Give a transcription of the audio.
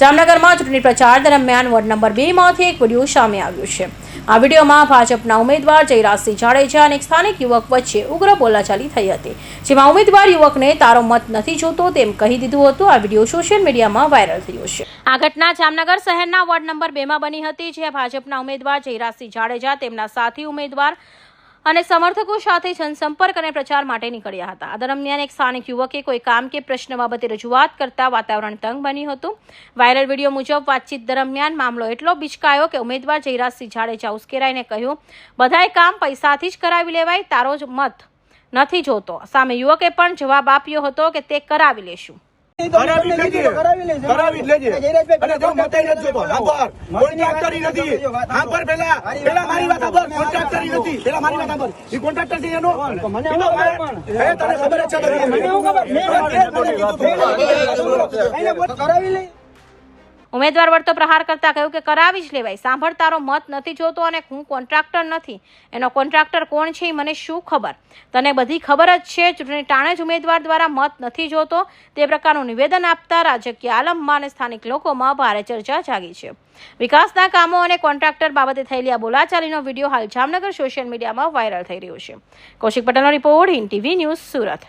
જામનગરમાં ચૂંટણી પ્રચાર દરમિયાન વોર્ડ નંબર 2 માંથી એક વિડીયો સામે આવ્યો છે। આ વિડીયોમાં ભાજપના ઉમેદવાર જયરાજસિંહ જાડેજા અને એક સ્થાનિક યુવક વચ્ચે ઉગ્ર બોલાચાલી થઈ હતી, જેમાં ઉમેદવાર યુવકને તારો મત નથી જોતો તેમ કહી દીધું હતું। આ વિડીયો સોશિયલ મીડિયામાં વાયરલ થયો છે। આ ઘટના જામનગર શહેરના વોર્ડ નંબર 2 માં બની હતી, જ્યાં ભાજપના ઉમેદવાર જયરાજસિંહ જાડેજા તેમના સાથી ઉમેદવાર અને સમર્થકો સાથે જનસંપર્ક અને પ્રચાર માટે નીકળ્યા હતા। આ દરમિયાન એક સ્થાનિક યુવકે કોઈ કામ કે પ્રશ્ન બાબતે રજૂઆત કરતા વાતાવરણ તંગ બન્યું હતું। વાયરલ વિડીયો મુજબ વાતચીત દરમિયાન મામલો એટલો બિચકાયો કે ઉમેદવાર જયરાજસિંહ જાડેજા ઉશ્કેરાઈને કહ્યું, બધાય કામ પૈસાથી જ કરાવી લેવાય, તારો જ મત નથી જોતો। સામે યુવકે પણ જવાબ આપ્યો હતો કે તે કરાવી લેશું। કરાવી લેજે અને જો મતે નથી જોતો આભાર કોન્ટ્રાક્ટરી નથી આ પર પેલા મારી વાત આભાર કોન્ટ્રાક્ટરી નથી પેલા મારી વાત આભાર ઈ કોન્ટ્રાક્ટર છે એનો મને તને ખબર છે મને ખબર કરાવી લે। ઉમેદવાર વળતો પ્રહાર કરતા કહ્યું કે કરાવી જ લેવાય, સાંભળ તારો મત નથી જોતો અને હું કોન્ટ્રાક્ટર નથી, એનો કોન્ટ્રાક્ટર કોણ છે એ મને શું ખબર, તને બધી ખબર જ છે। ચૂંટણી ટાણે જ ઉમેદવાર દ્વારા મત નથી જોતો તે પ્રકારનું નિવેદન આપતા રાજકીય આલમમાં અને સ્થાનિક લોકોમાં ભારે ચર્ચા જાગી છે। વિકાસના કામો અને કોન્ટ્રાક્ટર બાબતે થયેલી આ બોલાચાલીનો વિડીયો હાલ જામનગર સોશિયલ મીડિયામાં વાયરલ થઈ રહ્યો છે। કૌશિક પટેલનો report, Hind TV news, Surat.